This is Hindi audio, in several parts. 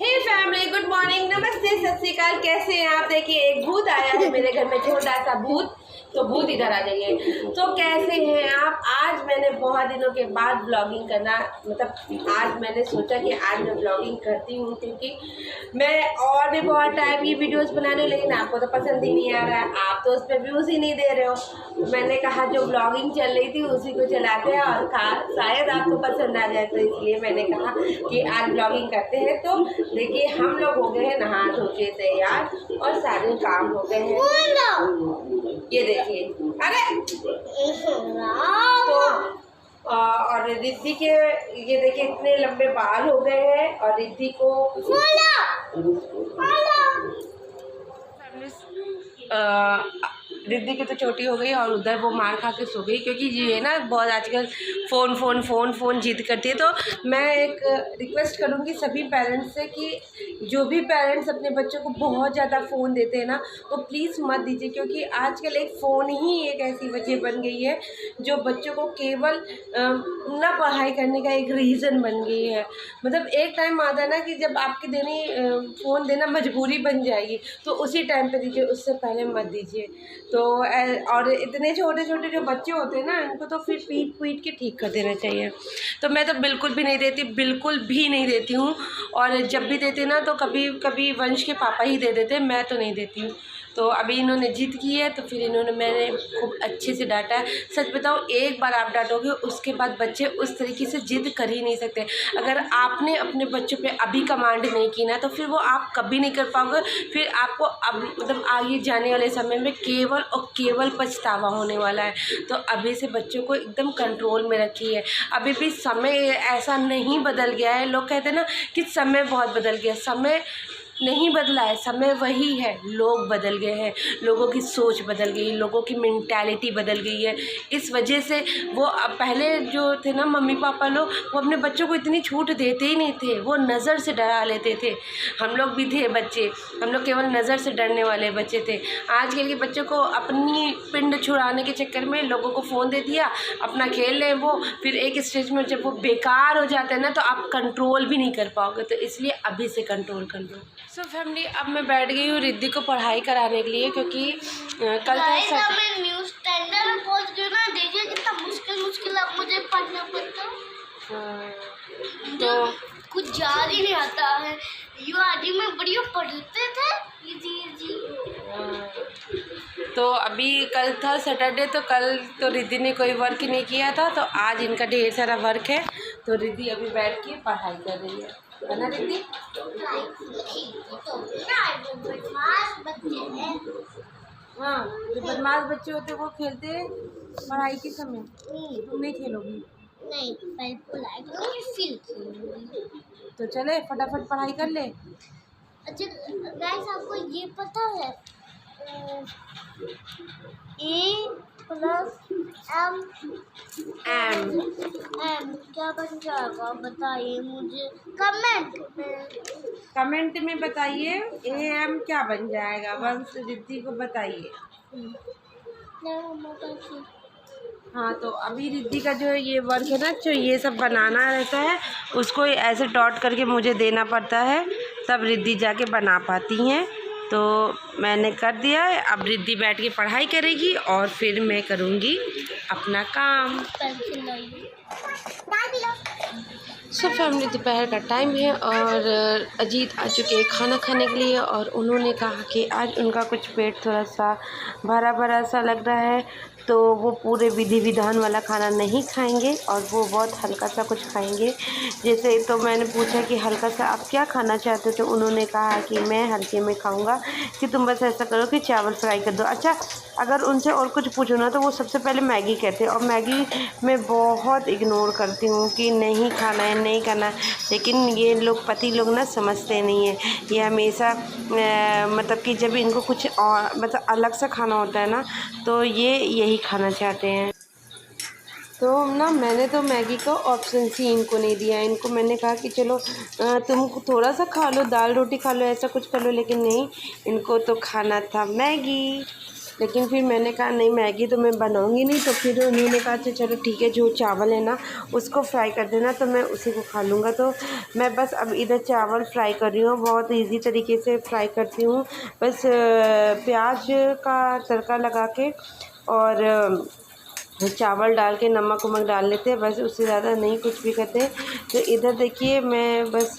हे फैमिली, गुड मॉर्निंग, नमस्ते, सत श्री अकाल। कैसे हैं आप? देखिए एक भूत आया है मेरे घर में, छोटा सा भूत। तो भूत इधर आ जाइए। तो कैसे हैं आप? आज मैंने बहुत दिनों के बाद ब्लॉगिंग करना, मतलब आज मैंने सोचा कि आज मैं ब्लॉगिंग करती हूँ, क्योंकि मैं और भी बहुत टाइम की वीडियोस बनाने हूँ, लेकिन आपको तो पसंद ही नहीं आ रहा है, आप तो उस पर व्यूज़ ही नहीं दे रहे हो। तो मैंने कहा जो ब्लॉगिंग चल रही थी उसी को चलाते हैं और शायद आपको पसंद आ जाए, तो इसलिए मैंने कहा कि आज ब्लॉगिंग करते हैं। तो देखिए हम लोग हो गए हैं नहा धो के तैयार और सारे काम हो गए हैं। ये देखिए, अरे तो और रिद्धि के ये देखिए इतने लंबे बाल हो गए हैं और रिद्धि को रिद्धि की तो छोटी हो गई और उधर वो मार खा के सो गई, क्योंकि ये ना बहुत आजकल फ़ोन फ़ोन फ़ोन फ़ोन जिद करती है। तो मैं एक रिक्वेस्ट करूँगी सभी पेरेंट्स से कि जो भी पेरेंट्स अपने बच्चों को बहुत ज़्यादा फ़ोन देते हैं ना, तो प्लीज़ मत दीजिए, क्योंकि आजकल एक फ़ोन ही एक ऐसी वजह बन गई है जो बच्चों को केवल ना पढ़ाई करने का एक रीज़न बन गई है। मतलब एक टाइम आता है ना कि जब आपकी फ़ोन देना मजबूरी बन जाएगी, तो उसी टाइम पे दीजिए, उससे पहले मत दीजिए। तो और इतने छोटे छोटे जो बच्चे होते हैं ना, इनको तो फिर पीट के ठीक कर देना चाहिए। तो मैं तो बिल्कुल भी नहीं देती, बिल्कुल भी नहीं देती हूँ। और जब भी देते ना तो कभी कभी वंश के पापा ही दे देते, मैं तो नहीं देती हूँ। तो अभी इन्होंने जिद की है, तो फिर मैंने खूब अच्छे से डांटा है। सच बताऊँ, एक बार आप डांटोगे उसके बाद बच्चे उस तरीके से जिद कर ही नहीं सकते। अगर आपने अपने बच्चों पे अभी कमांड नहीं की ना, तो फिर वो आप कभी नहीं कर पाओगे। फिर आपको अब मतलब आगे जाने वाले समय में केवल और केवल पछतावा होने वाला है। तो अभी से बच्चों को एकदम कंट्रोल में रखिए। अभी भी समय ऐसा नहीं बदल गया है। लोग कहते हैं ना कि समय बहुत बदल गया, समय नहीं बदला है, समय वही है। लोग बदल गए हैं, लोगों की सोच बदल गई, लोगों की मेंटालिटी बदल गई है। इस वजह से वो पहले जो थे ना मम्मी पापा लोग, वो अपने बच्चों को इतनी छूट देते ही नहीं थे, वो नज़र से डरा लेते थे। हम लोग भी थे बच्चे, हम लोग केवल नज़र से डरने वाले बच्चे थे। आजकल के बच्चों को अपनी पिंड छुड़ाने के चक्कर में लोगों को फ़ोन दे दिया, अपना खेल लें वो, फिर एक स्टेज में जब वो बेकार हो जाते हैं ना, तो आप कंट्रोल भी नहीं कर पाओगे। तो इसलिए अभी से कंट्रोल कर लो। सो फैमिली, अब मैं बैठ गई हूँ रिद्धि को पढ़ाई कराने के लिए, क्योंकि कल था मैं न्यूज़ स्टैंडर्ड में पहुंच गई ना। देखिए कितना मुश्किल अब मुझे पढ़ना पड़ता। तो कुछ याद ही नहीं आता है। यू आदि में बढ़िया पढ़ते थे। जी तो अभी कल था सैटरडे, तो कल तो रिद्धि ने कोई वर्क नहीं किया था, तो आज इनका ढेर सारा वर्क है। तो रिद्धि अभी बैठ के पढ़ाई कर रही है ना रिद्धि? हाँ, जो बदमाश बच्चे होते हैं वो खेलते हैं पढ़ाई के समय। तुम नहीं खेलोगी? नहीं, पहले पढ़ाई करूँगी फिर खेलूंगी। तो चले फटाफट पढ़ाई कर ले। अच्छा गाइस, आपको ये पता है A+M क्या बन जाएगा? बताइए मुझे कमेंट में बताइए AM क्या बन जाएगा। वंश रिद्धि को बताइए। हाँ, तो अभी रिद्धि का जो ये वर्क है ना, जो ये सब बनाना रहता है, उसको ऐसे डॉट करके मुझे देना पड़ता है, तब रिद्धि जाके बना पाती हैं। तो मैंने कर दिया है। अब रिद्धि बैठ के पढ़ाई करेगी और फिर मैं करूँगी अपना काम। सब फैमिली, दोपहर का टाइम है और अजीत आ चुके हैं खाना खाने के लिए, और उन्होंने कहा कि आज उनका कुछ पेट थोड़ा सा भरा भरा सा लग रहा है, तो वो पूरे विधि विधान वाला खाना नहीं खाएंगे और वो बहुत हल्का सा कुछ खाएंगे। जैसे तो मैंने पूछा कि हल्का सा आप क्या खाना चाहते हो, तो उन्होंने कहा कि मैं हल्के में खाऊंगा, कि तुम बस ऐसा करो कि चावल फ्राई कर दो। अच्छा, अगर उनसे और कुछ पूछो ना, तो वो सबसे पहले मैगी कहते हैं, और मैगी मैं बहुत इग्नोर करती हूँ कि नहीं खाना है, नहीं खाना। लेकिन ये लोग पति लोग ना समझते नहीं हैं। ये हमेशा मतलब कि जब इनको कुछ और मतलब अलग सा खाना होता है ना, तो ये यही खाना चाहते हैं। तो ना मैंने तो मैगी का ऑप्शन ही इनको नहीं दिया। इनको मैंने कहा कि चलो तुम थोड़ा सा खा लो, दाल रोटी खा लो, ऐसा कुछ कर लो, लेकिन नहीं, इनको तो खाना था मैगी। लेकिन फिर मैंने कहा नहीं, मैगी तो मैं बनाऊंगी नहीं। तो फिर उन्होंने कहा अच्छा चलो ठीक है, जो चावल है ना उसको फ्राई कर देना, तो मैं उसी को खा लूँगा। तो मैं बस अब इधर चावल फ्राई कर रही हूँ, बहुत इजी तरीके से फ्राई करती हूँ। बस प्याज का तड़का लगा के और चावल डाल के नमक वमक डाल लेते हैं, बस उससे ज़्यादा नहीं कुछ भी करते। तो इधर देखिए मैं बस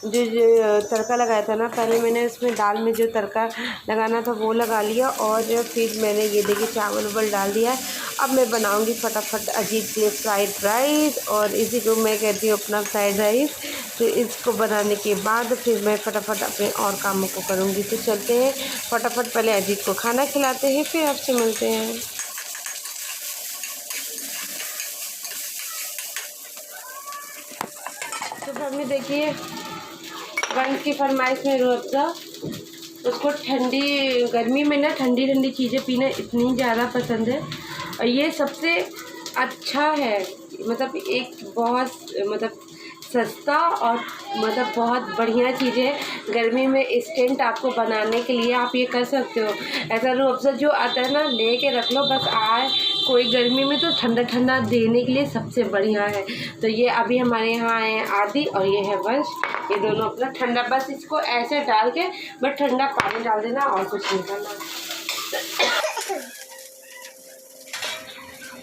जो तड़का लगाया था ना, पहले मैंने उसमें दाल में जो तड़का लगाना था वो लगा लिया, और फिर मैंने ये देखिए चावल उबल डाल दिया है। अब मैं बनाऊंगी फटाफट अजीब के फ्राइड राइस, और इसी को मैं कहती हूँ अपना फ्राइड राइस। तो इसको बनाने के बाद फिर मैं फटाफट अपने और कामों को करूँगी। तो चलते हैं फटाफट, पहले अजीत को खाना खिलाते हैं, फिर आपसे मिलते हैं। तो फैमिली देखिए, वंश की फरमाइश में रूह अफ़ज़ा, उसको ठंडी गर्मी में ना ठंडी ठंडी चीज़ें पीना इतनी ज़्यादा पसंद है। और ये सबसे अच्छा है, मतलब एक बहुत मतलब सस्ता और मतलब बहुत बढ़िया चीज़ है गर्मी में इंस्टेंट आपको बनाने के लिए। आप ये कर सकते हो, ऐसा रूह अफ़ज़ा जो आता है ना ले के रख लो, बस आए कोई गर्मी में तो ठंडा ठंडा देने के लिए सबसे बढ़िया है। तो ये अभी हमारे यहाँ आए हैं आदि और ये है वंश, ये दोनों अपना ठंडा, बस इसको ऐसे डाल के बस ठंडा पानी डाल देना और कुछ नहीं करना।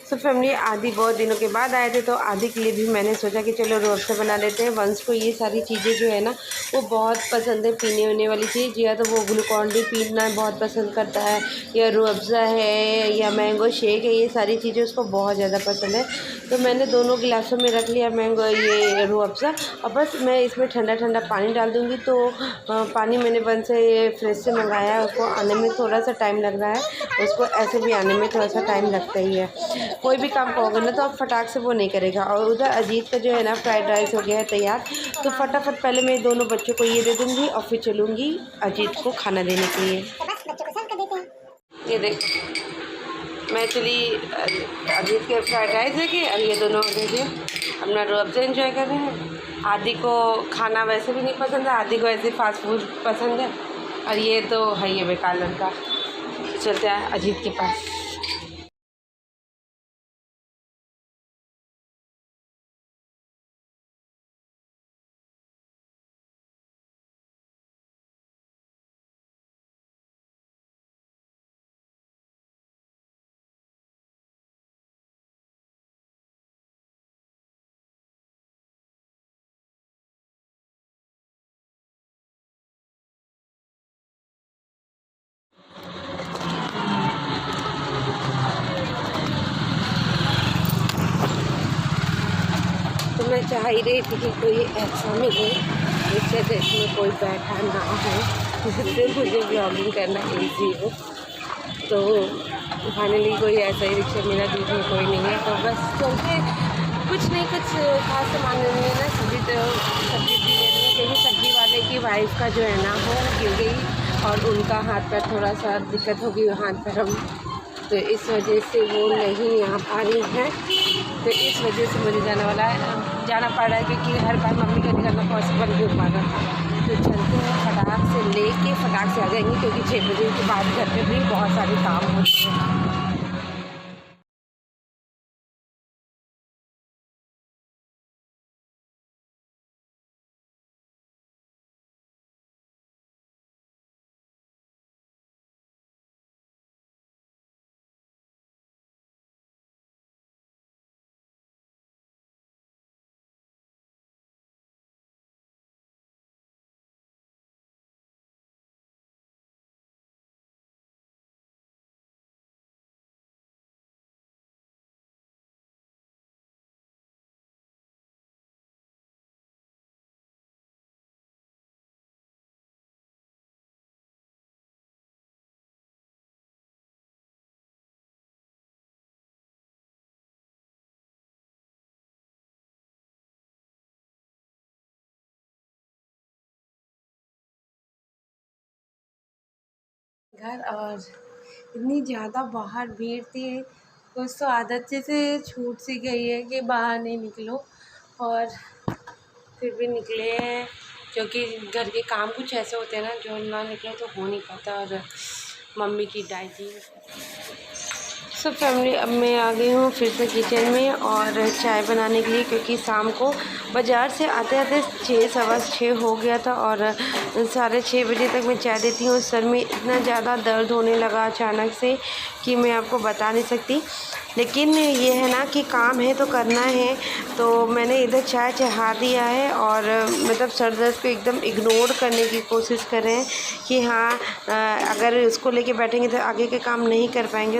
तो फैमिली आदि बहुत दिनों के बाद आए थे, तो आदि के लिए भी मैंने सोचा कि चलो रूह अफ़ज़ा बना लेते हैं। वंश को ये सारी चीज़ें जो है ना वो बहुत पसंद है, पीने वीने वाली चीज़, या तो वो ग्लूकॉन डी पीना बहुत पसंद करता है, या रूह अफ़ज़ा है, या मैंगो शेक है, ये सारी चीज़ें उसको बहुत ज़्यादा पसंद है। तो मैंने दोनों गिलासों में रख लिया मैंगो ये रूह अफ़ज़ा, और बस मैं इसमें ठंडा ठंडा पानी डाल दूँगी। तो पानी मैंने वंश से फ्रिज से मंगाया है, उसको आने में थोड़ा सा टाइम लग रहा है, उसको ऐसे भी आने में थोड़ा सा टाइम लगता ही है। कोई भी काम करोगे ना तो आप फटाक से वो नहीं करेगा। और उधर अजीत का जो है ना फ्राइड राइस हो गया है तैयार, तो फटाफट पहले मैं दोनों बच्चों को ये दे दूँगी और फिर चलूँगी अजीत को खाना देने के लिए। ये देखो मैं चली अजीत के फ्राइड राइस लेके, और ये दोनों देखिए अपना रूह अफ़ज़ा एंजॉय कर रहे हैं। आदि को खाना वैसे भी नहीं पसंद है, आदि को ऐसे फास्ट फूड पसंद है, और ये तो है ये बेकार लड़का। चलते हैं अजीत के पास। तो मैं चाह ही रही थी कि कोई ऐसा मिले जिससे देश में कोई बैठा ना हो, जिससे मुझे ब्लॉगिंग करना ईजी हो। तो फाइनली कोई ऐसा ही रिक्शा मिला जिसमें कोई नहीं है। तो बस चलते, कुछ नहीं कुछ खास सामान लेने ना, सब्जी तो सब्जी भी लेनी है, क्योंकि सब्जी वाले की वाइफ का जो है ना वो गिर गई और उनका हाथ पैर थोड़ा सा दिक्कत होगी हाथ पैर हम, तो इस वजह से वो नहीं यहाँ आ रही हैं। तो इस वजह से मुझे जाना पड़ रहा है, क्योंकि हर बार मम्मी का निकलना पॉसिबल नहीं हो पा रहा। तो चलते हैं फटाक से लेके फटाक से आ जाएंगे, क्योंकि 6 बजे के बाद घर पे भी बहुत सारे काम होते हैं। घर और इतनी ज़्यादा बाहर भीड़ थी, कुछ तो आदत से छूट सी गई है कि बाहर नहीं निकलो, और फिर भी निकले हैं, क्योंकि घर के काम कुछ ऐसे होते हैं ना जो ना निकले तो हो नहीं पाता। और मम्मी की डाइजी। सो फैमिली, अब मैं आ गई हूँ फिर से किचन में और चाय बनाने के लिए, क्योंकि शाम को बाज़ार से आते आते 6 सवा 6 हो गया था और 6:30 बजे तक मैं चाय देती हूँ। सर में इतना ज़्यादा दर्द होने लगा अचानक से कि मैं आपको बता नहीं सकती। लेकिन ये है ना कि काम है तो करना है, तो मैंने इधर चाय चढ़ा दिया है और मतलब सर दर्द को एकदम इग्नोर करने की कोशिश करें कि हाँ, अगर इसको लेके बैठेंगे तो आगे के काम नहीं कर पाएंगे।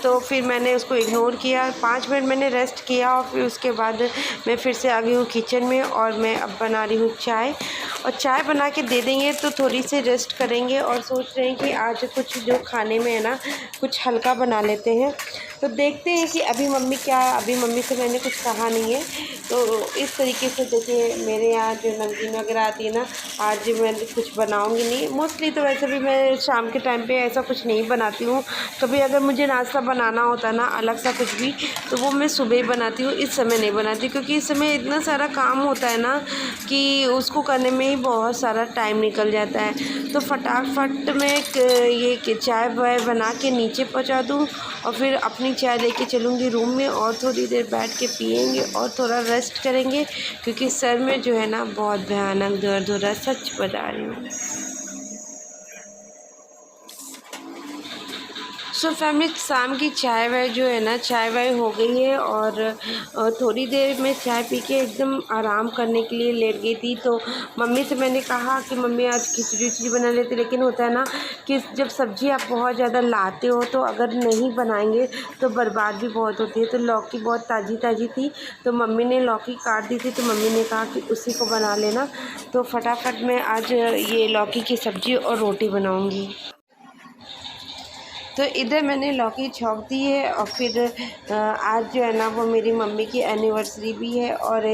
तो फिर मैंने उसको इग्नोर किया। 5 मिनट मैंने रेस्ट किया और फिर उसके बाद मैं फिर से आ गई हूँ किचन में और मैं अब बना रही हूँ चाय। और चाय बना के दे देंगे तो थोड़ी सी रेस्ट करेंगे और सोच रहे हैं कि आज कुछ जो खाने में है ना कुछ हल्का बना लेते हैं। तो देखते हैं कि अभी मम्मी से मैंने कुछ कहा नहीं है, तो इस तरीके से देखिए मेरे यहाँ जो नमकीन वगैरह आती है ना, आज मैं कुछ बनाऊंगी नहीं। मोस्टली तो वैसे भी मैं शाम के टाइम पे ऐसा कुछ नहीं बनाती हूँ। कभी अगर मुझे नाश्ता बनाना होता है ना अलग सा कुछ भी, तो वो मैं सुबह ही बनाती हूँ, इस समय नहीं बनाती, क्योंकि इस समय इतना सारा काम होता है ना कि उसको करने में ही बहुत सारा टाइम निकल जाता है। तो फटाफट में ये चाय वाय बना के नीचे पहुँचा दूँ और फिर अपनी चाय लेके चलूँगी रूम में और थोड़ी देर बैठ के पिएंगे और थोड़ा रेस्ट करेंगे, क्योंकि सर में जो है ना बहुत भयानक दर्द हो रहा है, सच बता रही हूँ। सो फैमिली, शाम की चाय वाय जो है ना चाय वाय हो गई है और थोड़ी देर में चाय पी के एकदम आराम करने के लिए लेट गई थी। तो मम्मी से मैंने कहा कि मम्मी आज खिचड़ी उचड़ी बना लेते, लेकिन होता है ना कि जब सब्ज़ी आप बहुत ज़्यादा लाते हो तो अगर नहीं बनाएंगे तो बर्बाद भी बहुत होती है। तो लौकी बहुत ताज़ी ताज़ी थी, तो मम्मी ने लौकी काट दी थी, तो मम्मी ने कहा कि उसी को बना लेना। तो फटाफट मैं आज ये लौकी की सब्ज़ी और रोटी बनाऊँगी। तो इधर मैंने लौकी छौंक दी है और फिर आज जो है ना वो मेरी मम्मी की एनिवर्सरी भी है और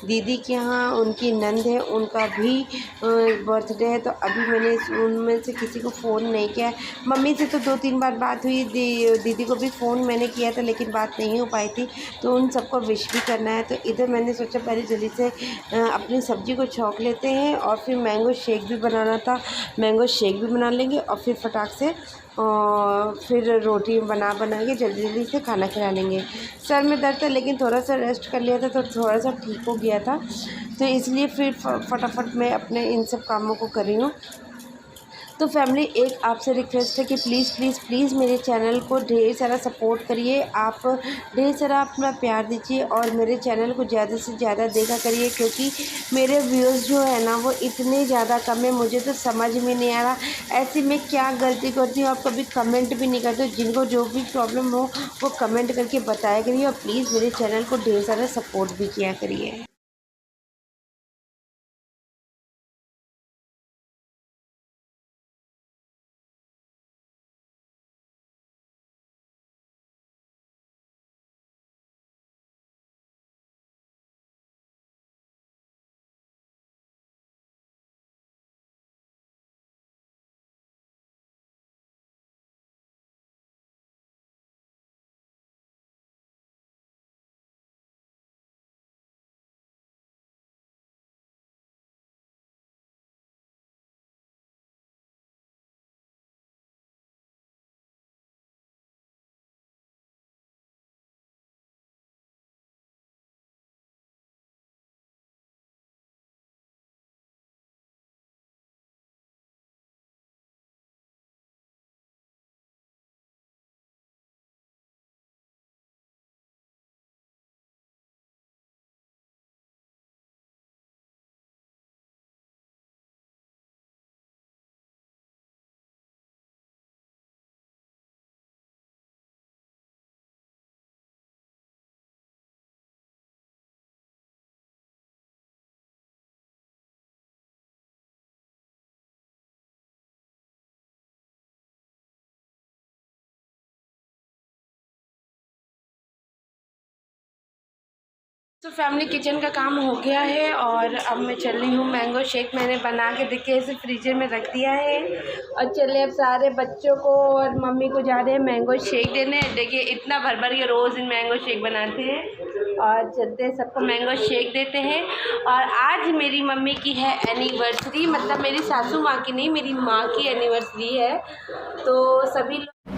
दीदी के यहाँ उनकी नंद है, उनका भी बर्थडे है। तो अभी मैंने उनमें से किसी को फ़ोन नहीं किया है। मम्मी से तो 2-3 बार बात हुई, दीदी को भी फ़ोन मैंने किया था लेकिन बात नहीं हो पाई थी, तो उन सबको विश भी करना है। तो इधर मैंने सोचा पहले जल्दी से अपनी सब्ज़ी को छौंक लेते हैं और फिर मैंगो शेक भी बनाना था, मैंगो शेक भी बना लेंगे और फिर फटाक से और फिर रोटी बना के जल्दी से खाना खिला लेंगे। सर में दर्द था लेकिन थोड़ा सा रेस्ट कर लिया था तो थोड़ा सा ठीक हो गया था, तो इसलिए फिर फटाफट मैं अपने इन सब कामों को कर रही हूँ। तो फैमिली, एक आपसे रिक्वेस्ट है कि प्लीज़ मेरे चैनल को ढेर सारा सपोर्ट करिए, आप ढेर सारा अपना प्यार दीजिए और मेरे चैनल को ज़्यादा से ज़्यादा देखा करिए, क्योंकि मेरे व्यूज़ जो है ना वो इतने ज़्यादा कम है, मुझे तो समझ में नहीं आ रहा ऐसे में क्या गलती करती हूँ। आप कभी कमेंट भी नहीं करते, जिनको जो भी प्रॉब्लम हो वो कमेंट करके बताया करिए और प्लीज़ मेरे चैनल को ढेर सारा सपोर्ट भी किया करिए। तो फैमिली, किचन का काम हो गया है और अब मैं चल रही हूँ। मैंगो शेक मैंने बना के देखिए ऐसे फ्रीजर में रख दिया है और चले अब सारे बच्चों को और मम्मी को जा रहे हैं मैंगो शेक देने। देखिए इतना भर भर के रोज़ इन मैंगो शेक बनाते हैं। और चलते हैं, सबको मैंगो शेक देते हैं। और आज मेरी मम्मी की है एनिवर्सरी, मतलब मेरी सासू माँ की नहीं, मेरी माँ की एनिवर्सरी है। तो सभी लोग